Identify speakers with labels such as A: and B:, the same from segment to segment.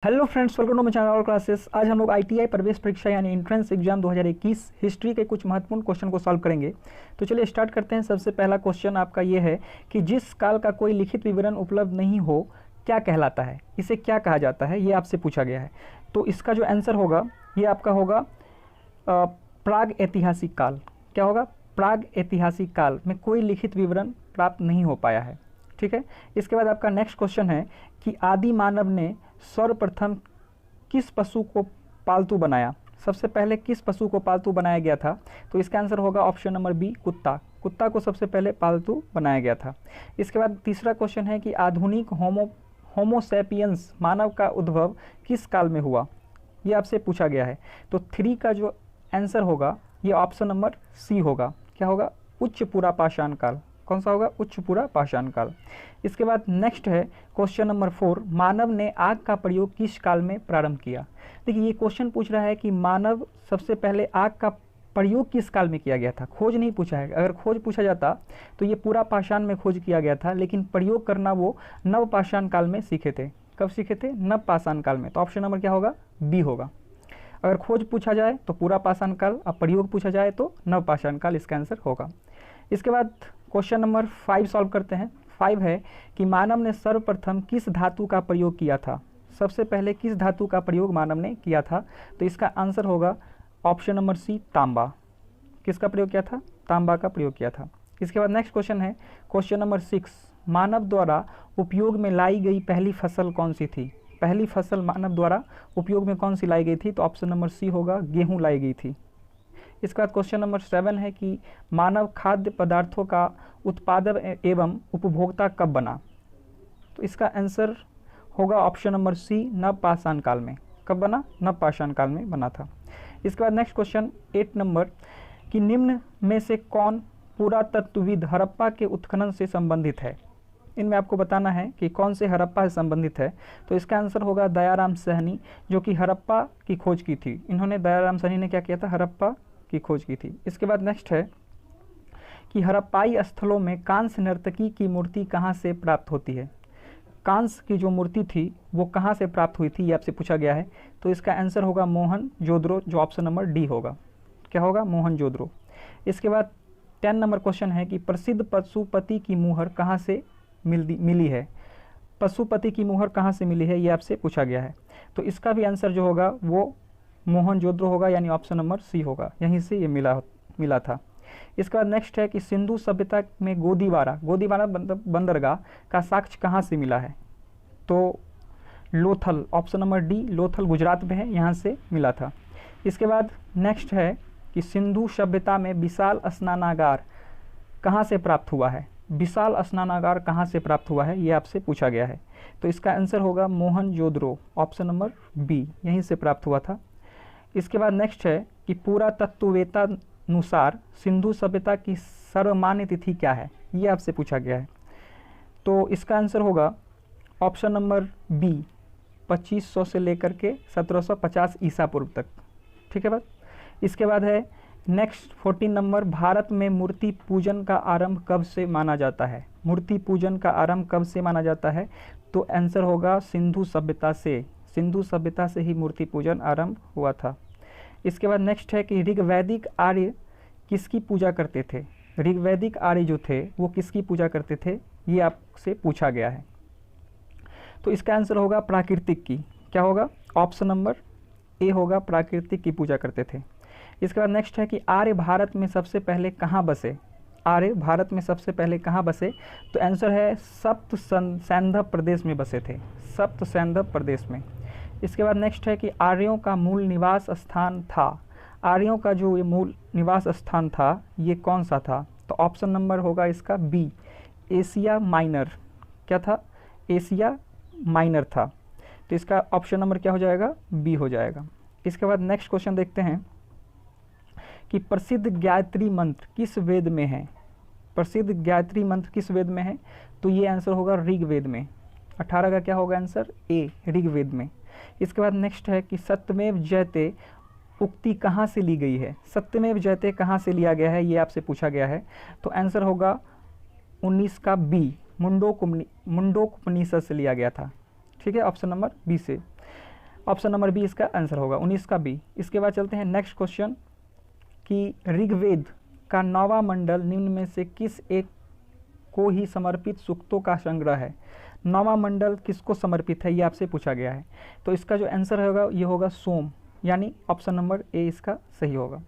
A: Hello friends, welcome to my channel और classes. आज हम लोग आईटीआई प्रवेश परीक्षा यानी एंट्रेंस एग्जाम 2021 हिस्ट्री के कुछ महत्वपूर्ण क्वेश्चन को सॉल्व करेंगे। तो चलिए स्टार्ट करते हैं। सबसे पहला क्वेश्चन आपका ये है कि जिस काल का कोई लिखित विवरण उपलब्ध नहीं हो क्या कहलाता है, इसे क्या कहा जाता है, ये आपसे पूछा गया है। तो इसका जो आंसर होगा ये आपका होगा प्राग ऐतिहासिक काल। क्या होगा? प्राग ऐतिहासिक काल में कोई लिखित विवरण प्राप्त नहीं हो पाया है। ठीक है। इसके बाद आपका नेक्स्ट क्वेश्चन है कि आदि मानव ने सर्वप्रथम किस पशु को पालतू बनाया? सबसे पहले किस पशु को पालतू बनाया गया था? तो इसका आंसर होगा ऑप्शन नंबर बी, कुत्ता। कुत्ता को सबसे पहले पालतू बनाया गया था। इसके बाद तीसरा क्वेश्चन है कि आधुनिक होमोसेपियंस मानव का उद्भव किस काल में हुआ? ये आपसे पूछा गया है। तो 3 का जो आंसर होगा ये ऑप्शन नंबर सी होगा। क्या होगा? उच्च पुरा पाषाण काल। कौन सा होगा? उच्च पुरा पाषाण काल। इसके बाद नेक्स्ट है क्वेश्चन नंबर 4, मानव ने आग का प्रयोग किस काल में प्रारंभ किया? देखिए ये क्वेश्चन पूछ रहा है कि मानव सबसे पहले आग का प्रयोग किस काल में किया गया था। खोज नहीं पूछा है। अगर खोज पूछा जाता तो ये पूरा पाषाण में खोज किया गया था, लेकिन प्रयोग करना वो नव पाषाण काल में सीखे थे। कब सीखे थे? नव पाषाण काल में। तो ऑप्शन नंबर क्या होगा? बी होगा। अगर खोज पूछा जाए तो पूरा पाषाण काल, और प्रयोग पूछा जाए तो नव पाषाण काल इसका आंसर होगा। इसके बाद क्वेश्चन नंबर 5 सॉल्व करते हैं। 5 है कि मानव ने सर्वप्रथम किस धातु का प्रयोग किया था? सबसे पहले किस धातु का प्रयोग मानव ने किया था? तो इसका आंसर होगा ऑप्शन नंबर सी, तांबा। किसका प्रयोग किया था? तांबा का प्रयोग किया था। इसके बाद नेक्स्ट क्वेश्चन है क्वेश्चन नंबर 6, मानव द्वारा उपयोग में लाई गई पहली फसल कौन सी थी? पहली फसल मानव द्वारा उपयोग में कौन सी लाई गई थी? तो ऑप्शन नंबर सी होगा, गेहूँ लाई गई थी। इसके बाद क्वेश्चन नंबर 7 है कि मानव खाद्य पदार्थों का उत्पादक एवं उपभोक्ता कब बना? तो इसका आंसर होगा ऑप्शन नंबर सी, नव पाषाण काल में। कब बना? नव पाषाण काल में बना था। इसके बाद नेक्स्ट क्वेश्चन 8 नंबर कि निम्न में से कौन पुरातत्वविद हड़प्पा के उत्खनन से संबंधित है? इनमें आपको बताना है कि कौन से हड़प्पा से संबंधित है। तो इसका आंसर होगा दयाराम साहनी, जो कि हड़प्पा की खोज की थी। इन्होंने, दयाराम साहनी ने क्या किया था? हड़प्पा की खोज की थी। इसके बाद नेक्स्ट है कि हड़प्पाई स्थलों में कांस्य नर्तकी की मूर्ति कहाँ से प्राप्त होती है? कांस्य की जो मूर्ति थी वो कहाँ से प्राप्त हुई थी, ये आपसे पूछा गया है। तो इसका आंसर होगा मोहनजोदड़ो, जो ऑप्शन नंबर डी होगा। क्या होगा? मोहनजोदड़ो। इसके बाद 10 नंबर क्वेश्चन है कि प्रसिद्ध पशुपति की मुहर कहाँ से मिली है? पशुपति की मुहर कहाँ से मिली है, ये आपसे पूछा गया है। तो इसका भी आंसर जो होगा वो मोहनजोदड़ो होगा, यानी ऑप्शन नंबर सी होगा। यहीं से ये मिला था। इसके बाद नेक्स्ट है कि सिंधु सभ्यता में गोदीवारा बंदरगाह का साक्ष्य कहाँ से मिला है? तो Lothal, option number D, Lothal Gujarat में है, यहाँ से मिला था। इसके बाद नेक्स्ट है कि सिंधु सभ्यता में विशाल स्नानागार कहाँ से प्राप्त हुआ है? विशाल स्नानागार कहाँ से प्राप्त हुआ है, ये आपसे पूछा गया है। तो इसका आंसर होगा मोहनजोदड़ो, ऑप्शन नंबर बी, यहीं से प्राप्त हुआ था। इसके बाद नेक्स्ट है कि पुरातत्ववेत्तानुसार सिंधु सभ्यता की सर्वमान्य तिथि क्या है? ये आपसे पूछा गया है। तो इसका आंसर होगा ऑप्शन नंबर बी, 2500 से लेकर के 1750 ईसा पूर्व तक। ठीक है बात। इसके बाद है नेक्स्ट 14 नंबर, भारत में मूर्ति पूजन का आरंभ कब से माना जाता है? मूर्ति पूजन का आरंभ कब से माना जाता है? तो आंसर होगा सिंधु सभ्यता से। सिंधु सभ्यता से ही मूर्ति पूजन आरंभ हुआ था। इसके बाद नेक्स्ट है कि ऋग्वैदिक आर्य किसकी पूजा करते थे? ऋग्वैदिक आर्य जो थे वो किसकी पूजा करते थे, ये आपसे पूछा गया है। तो इसका आंसर होगा प्राकृतिक की। क्या होगा? ऑप्शन नंबर ए होगा, प्राकृतिक की पूजा करते थे। इसके बाद नेक्स्ट है कि आर्य भारत में सबसे पहले कहाँ बसे? आर्य भारत में सबसे पहले कहाँ बसे? तो आंसर है सप्त सैंधव प्रदेश में बसे थे, सप्त सैंधव प्रदेश में। इसके बाद नेक्स्ट है कि आर्यों का मूल निवास स्थान था। आर्यों का जो ये मूल निवास स्थान था ये कौन सा था? तो ऑप्शन नंबर होगा इसका बी, एशिया माइनर। क्या था? एशिया माइनर था। तो इसका ऑप्शन नंबर क्या हो जाएगा? बी हो जाएगा। इसके बाद नेक्स्ट क्वेश्चन देखते हैं कि प्रसिद्ध गायत्री मंत्र किस वेद में है? प्रसिद्ध गायत्री मंत्र किस वेद में है? तो ये आंसर होगा ऋग्वेद में। 18 का क्या होगा आंसर? ए, ऋग्वेद में। इसके बाद नेक्स्ट है कि सत्यमेव जयते उक्ति कहाँ से ली गई है? सत्यमेव जयते कहाँ से लिया गया है, ये आपसे पूछा गया है। तो आंसर होगा 19 का बी, मुंडोक उपनिषद से लिया गया था। ठीक है, ऑप्शन नंबर बी से। ऑप्शन नंबर बी इसका आंसर होगा, 19 का बी। इसके बाद चलते हैं नेक्स्ट क्वेश्चन कि ऋग्वेद का 9वां मंडल निम्न में से किस एक को ही समर्पित सूक्तों का संग्रह है। 9वां मंडल किसको समर्पित है, ये आपसे पूछा गया है। तो इसका जो आंसर होगा ये होगा सोम, यानी ऑप्शन नंबर ए इसका सही होगा।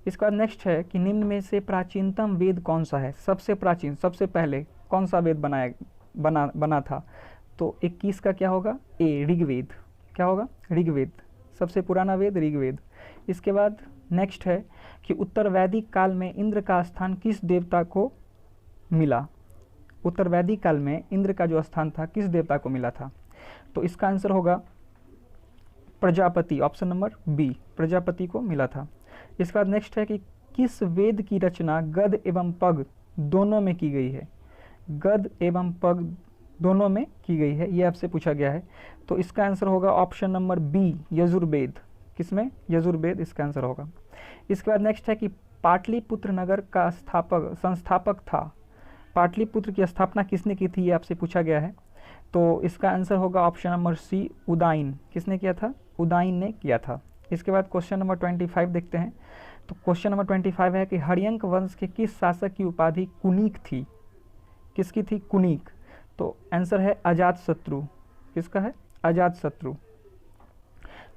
A: इसके बाद नेक्स्ट है कि निम्न में से प्राचीनतम वेद कौन सा है। सबसे प्राचीन, सबसे पहले कौन सा वेद बना था। तो 21 का क्या होगा, ए ऋग्वेद। क्या होगा, ऋग्वेद। सबसे पुराना वेद ऋग्वेद। इसके बाद नेक्स्ट है कि उत्तर वैदिक काल में इंद्र का स्थान किस देवता को मिला। उत्तर वैदिक काल में इंद्र का जो स्थान था किस देवता को मिला था। तो इसका आंसर होगा Prajapati, option number B, Prajapati को मिला था। इसके बाद नेक्स्ट है कि किस वेद की रचना गद एवं पग दोनों में की गई है। गद एवं पग दोनों में की गई है, ये आपसे पूछा गया है। तो इसका आंसर होगा ऑप्शन नंबर बी, यजुर्वेद। किसमें, यजुर्वेद इसका आंसर होगा। इसके बाद नेक्स्ट है कि पाटलिपुत्र नगर का संस्थापक था। पाटलिपुत्र की स्थापना किसने की थी, ये आपसे पूछा गया है। तो इसका आंसर होगा ऑप्शन नंबर सी, उदाइन। किसने किया था, उदाइन ने किया था। इसके बाद क्वेश्चन नंबर 25 देखते हैं। तो क्वेश्चन नंबर 25 है कि हर्यंक वंश के किस शासक की उपाधि कुनीक थी। किसकी थी, कुनीक। तो आंसर है अजातशत्रु। किसका है, अजातशत्रु।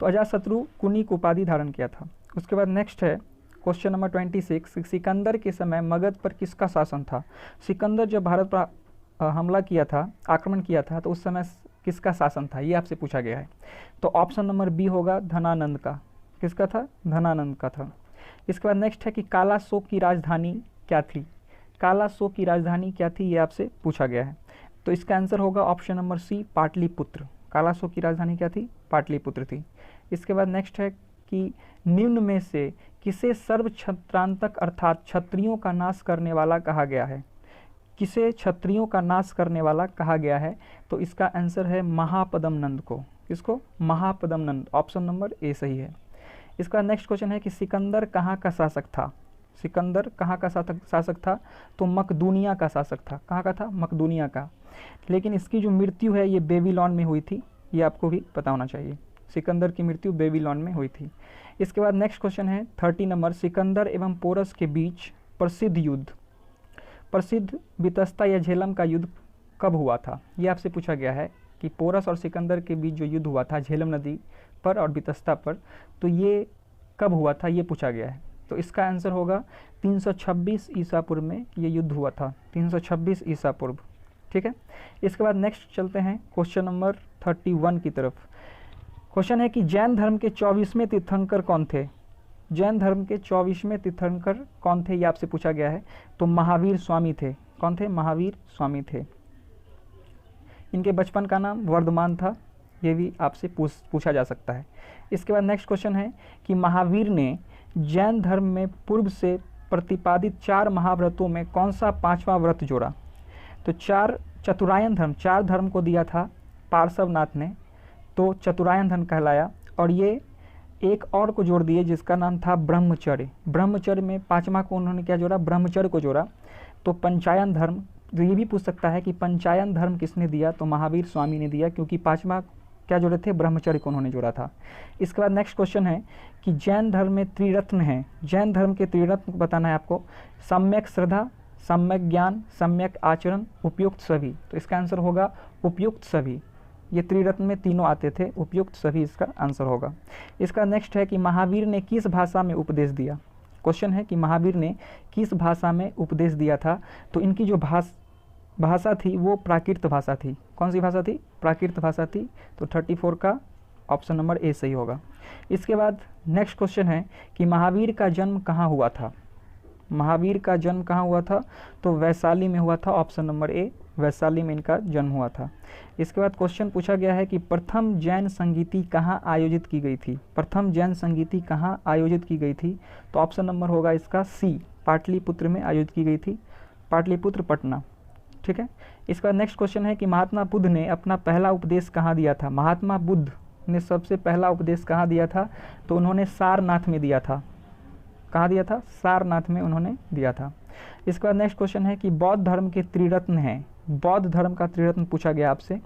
A: तो अजातशत्रु कुनीक उपाधि धारण किया था। उसके बाद नेक्स्ट है क्वेश्चन नंबर 26, सिकंदर के समय मगध पर किसका शासन था। सिकंदर जब भारत पर हमला किया था, आक्रमण किया था, तो उस समय किसका शासन था, ये आपसे पूछा गया है। तो ऑप्शन नंबर बी होगा धनानंद का। किसका था, धनानंद का था। इसके बाद नेक्स्ट है कि कालाशोक की राजधानी क्या थी। कालाशोक की राजधानी क्या थी, ये आपसे पूछा गया है। तो इसका आंसर होगा option number C, Pataliputra. Kalashoka की राजधानी क्या थी, पाटलिपुत्र थी। इसके बाद नेक्स्ट है कि निम्न में से किसे सर्व क्षत्रांतक अर्थात क्षत्रियों का नाश करने वाला कहा गया है। किसे क्षत्रियों का नाश करने वाला कहा गया है। तो इसका आंसर है महापदम नंद को। किसको, महापदम नंद। ऑप्शन नंबर ए सही है। इसका नेक्स्ट क्वेश्चन है कि सिकंदर कहाँ का शासक था। सिकंदर कहाँ का शासक था। तो मकदूनिया का शासक था। कहाँ का था, मकदूनिया का। लेकिन इसकी जो मृत्यु है ये बेबीलोन में हुई थी, ये आपको भी पता होना चाहिए। सिकंदर की मृत्यु बेबीलोन में हुई थी। इसके बाद नेक्स्ट क्वेश्चन है 30 नंबर, सिकंदर एवं पोरस के बीच प्रसिद्ध युद्ध, प्रसिद्ध बितस्ता या झेलम का युद्ध कब हुआ था। ये आपसे पूछा गया है कि पोरस और सिकंदर के बीच जो युद्ध हुआ था झेलम नदी पर और बितस्ता पर, तो ये कब हुआ था, ये पूछा गया है। तो इसका आंसर होगा 326 ईसा पूर्व में ये युद्ध हुआ था, 326 ईसा पूर्व। ठीक है। इसके बाद नेक्स्ट चलते हैं क्वेश्चन नंबर 31 की तरफ। क्वेश्चन है कि जैन धर्म के 24वें तीर्थंकर कौन थे। जैन धर्म के 24वें तीर्थंकर कौन थे, ये आपसे पूछा गया है। तो महावीर स्वामी थे। कौन थे, महावीर स्वामी थे। इनके बचपन का नाम वर्धमान था, ये भी आपसे पूछा जा सकता है। इसके बाद नेक्स्ट क्वेश्चन है कि महावीर ने जैन धर्म में पूर्व से प्रतिपादित 4 महाव्रतों में कौन सा 5वां व्रत जोड़ा। तो 4 चतुरायन धर्म, 4 धर्म को दिया था पार्श्वनाथ ने, तो चतुरायन धर्म कहलाया। और ये एक और को जोड़ दिए जिसका नाम था ब्रह्मचर्य। ब्रह्मचर्य में 5वां को उन्होंने क्या जोड़ा, ब्रह्मचर्य को जोड़ा। तो पंचायन धर्म, तो ये भी पूछ सकता है कि पंचायन धर्म किसने दिया, तो महावीर स्वामी ने दिया, क्योंकि 5वां क्या जोड़े थे, ब्रह्मचर्य को उन्होंने जोड़ा था। इसके बाद नेक्स्ट क्वेश्चन है कि जैन धर्म में त्रिरत्न हैं। जैन धर्म के त्रिरत्न बताना है आपको, सम्यक श्रद्धा, सम्यक ज्ञान, सम्यक आचरण, उपयुक्त सभी। तो इसका आंसर होगा उपयुक्त सभी। ये त्रिरत्न में तीनों आते थे, उपयुक्त सभी इसका आंसर होगा। इसका नेक्स्ट है कि महावीर ने किस भाषा में उपदेश दिया। क्वेश्चन है कि महावीर ने किस भाषा में उपदेश दिया था। तो इनकी जो भाषा थी वो प्राकृत भाषा थी। कौन सी भाषा थी, प्राकृत भाषा थी। तो 34 का ऑप्शन नंबर ए सही होगा। इसके बाद नेक्स्ट क्वेश्चन है कि महावीर का जन्म कहाँ हुआ था। महावीर का जन्म कहाँ हुआ था, तो वैशाली में हुआ था। ऑप्शन नंबर ए, वैशाली में इनका जन्म हुआ था। इसके बाद क्वेश्चन पूछा गया है कि प्रथम जैन संगीति कहाँ आयोजित की गई थी। प्रथम जैन संगीति कहाँ आयोजित की गई थी। तो ऑप्शन नंबर होगा इसका सी, पाटलिपुत्र में आयोजित की गई थी, पाटलिपुत्र पटना। ठीक है। इसके बाद नेक्स्ट क्वेश्चन है कि महात्मा बुद्ध ने अपना पहला उपदेश कहाँ दिया था। महात्मा बुद्ध ने सबसे पहला उपदेश कहाँ दिया था, तो उन्होंने सारनाथ में दिया था। कहाँ दिया था, सारनाथ में उन्होंने दिया था। इसके बाद नेक्स्ट क्वेश्चन है कि बौद्ध धर्म के त्रिरत्न हैं। बौद्ध धर्म का त्रिरत्न पूछा गया आपसे,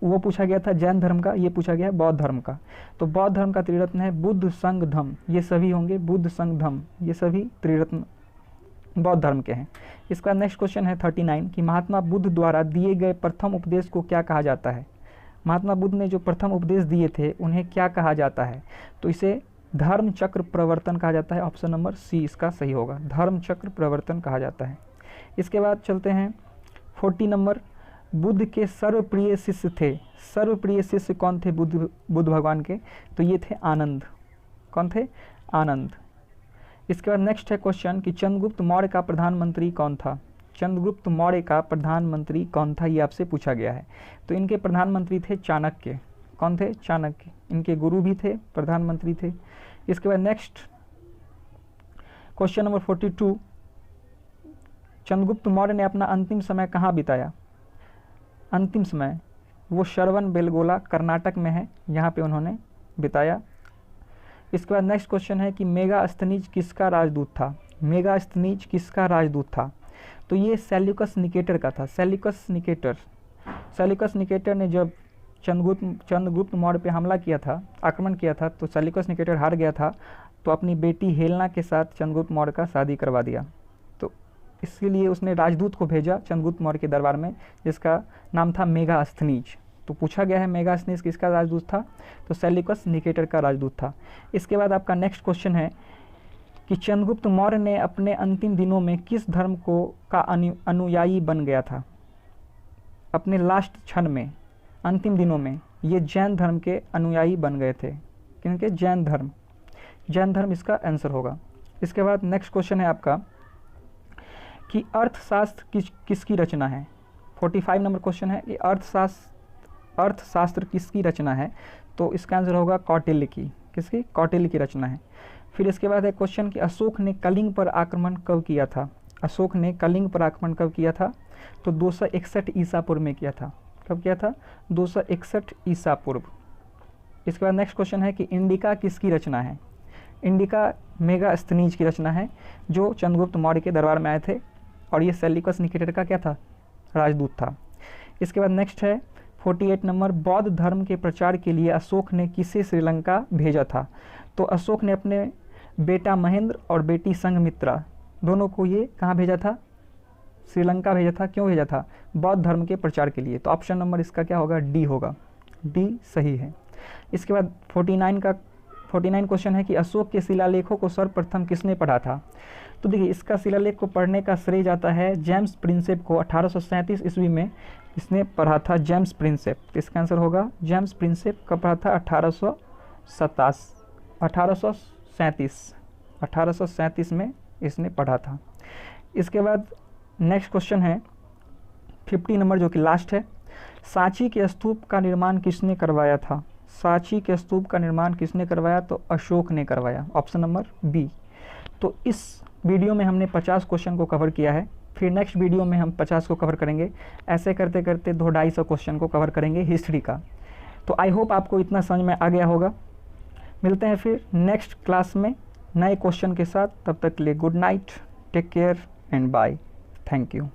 A: वो पूछा गया था जैन धर्म का, ये पूछा गया है बौद्ध धर्म का। तो बौद्ध धर्म का त्रिरत्न है बुद्ध संघ धम्म, ये सभी होंगे बुद्ध संघ धम्म, ये सभी त्रिरत्न बौद्ध धर्म के हैं। इसका नेक्स्ट क्वेश्चन है 39 कि महात्मा बुद्ध द्वारा दिए गए प्रथम उपदेश को क्या कहा जाता है। महात्मा बुद्ध ने जो प्रथम उपदेश दिए थे उन्हें क्या कहा जाता है, तो इसे धर्म चक्र प्रवर्तन कहा जाता है। ऑप्शन नंबर सी इसका सही होगा, धर्म चक्र प्रवर्तन कहा जाता है। इसके बाद चलते हैं 40 नंबर, बुद्ध के सर्वप्रिय शिष्य थे। सर्वप्रिय शिष्य कौन थे बुद्ध भगवान के, तो ये थे आनंद। कौन थे, आनंद। इसके बाद नेक्स्ट है क्वेश्चन कि चंद्रगुप्त मौर्य का प्रधानमंत्री कौन था। चंद्रगुप्त मौर्य का प्रधानमंत्री कौन था, ये आपसे पूछा गया है। तो इनके प्रधानमंत्री थे चाणक्य। कौन थे, चाणक्य। इनके गुरु भी थे, प्रधानमंत्री थे। इसके बाद next question number 42, Chandragupta Maurya ने अपना अंतिम समय कहाँ बिताया। अंतिम समय वो श्रवण बेलगोला कर्नाटक में है, यहाँ पे उन्होंने बिताया। इसके बाद नेक्स्ट क्वेश्चन है कि मेगास्थनीज किसका राजदूत था। मेगास्थनीज किसका राजदूत था, तो ये सेल्यूकस निकेटर का था। सेल्यूकस निकेटर ने जब चंद्रगुप्त मौर्य पे हमला किया था, आक्रमण किया था, तो सेल्यूकस निकेटर हार गया था, तो अपनी बेटी हेलेना के साथ चंद्रगुप्त मौर्य का शादी करवा दिया। तो इसके लिए उसने राजदूत को भेजा चंद्रगुप्त मौर्य के दरबार में, जिसका नाम था मेगास्थनीज। तो पूछा गया है मेगास्थनीज किसका राजदूत था, तो सेल्यूकस निकेटर का राजदूत था। इसके बाद आपका नेक्स्ट क्वेश्चन है कि चंद्रगुप्त मौर्य ने अपने अंतिम दिनों में किस धर्म को का अनुयायी बन गया था। अपने लास्ट क्षण में, अंतिम दिनों में ये जैन धर्म के अनुयायी बन गए थे। किनके, जैन धर्म। जैन धर्म इसका आंसर होगा। इसके बाद नेक्स्ट क्वेश्चन है आपका कि अर्थशास्त्र किसकी रचना है। 45 नंबर क्वेश्चन है कि अर्थशास्त्र किसकी रचना है, तो इसका आंसर होगा कौटिल्य की। किसकी, कौटिल्य की रचना है। फिर इसके बाद है क्वेश्चन कि अशोक ने कलिंग पर आक्रमण कब किया था। अशोक ने कलिंग पर आक्रमण कब किया था, तो 261 ईसा पूर्व में किया था। कब किया था, 261 ईसा पूर्व। इसके बाद नेक्स्ट क्वेश्चन है कि इंडिका किसकी रचना है। इंडिका मेगास्थनीज की रचना है, जो चंद्रगुप्त मौर्य के दरबार में आए थे, और ये सेल्यूकस निकेटर का क्या था, राजदूत था। इसके बाद नेक्स्ट है 48 नंबर, बौद्ध धर्म के प्रचार के लिए अशोक ने किसे श्रीलंका भेजा था। तो अशोक ने अपने बेटा महेंद्र और बेटी संघमित्रा दोनों को ये कहाँ भेजा था, श्रीलंका भेजा था। क्यों भेजा था, बौद्ध धर्म के प्रचार के लिए। तो ऑप्शन नंबर इसका क्या होगा, डी होगा, डी सही है। इसके बाद 49 क्वेश्चन है कि अशोक के शिलालेखों को सर्वप्रथम किसने पढ़ा था। तो देखिए, इसका शिलालेख को पढ़ने का श्रेय जाता है जेम्स प्रिंसेप को। 1837 ईस्वी में इसने पढ़ा था, जेम्स प्रिंसेप। इसका आंसर होगा जेम्स प्रिंसेप कब पढ़ा था, 1837 में इसने पढ़ा था। इसके बाद नेक्स्ट क्वेश्चन है 50 नंबर, जो कि लास्ट है। सांची के स्तूप का निर्माण किसने करवाया था। सांची के स्तूप का निर्माण किसने करवाया, तो अशोक ने करवाया। Option number B. तो इस वीडियो में हमने 50 क्वेश्चन को कवर किया है। फिर नेक्स्ट वीडियो में हम 50 को कवर करेंगे। ऐसे करते करते 200-250 क्वेश्चन को कवर करेंगे हिस्ट्री का। तो आई होप आपको इतना समझ में आ गया होगा। मिलते हैं फिर नेक्स्ट क्लास में नए क्वेश्चन के साथ। तब तक के लिए good night, take care and bye. Thank you.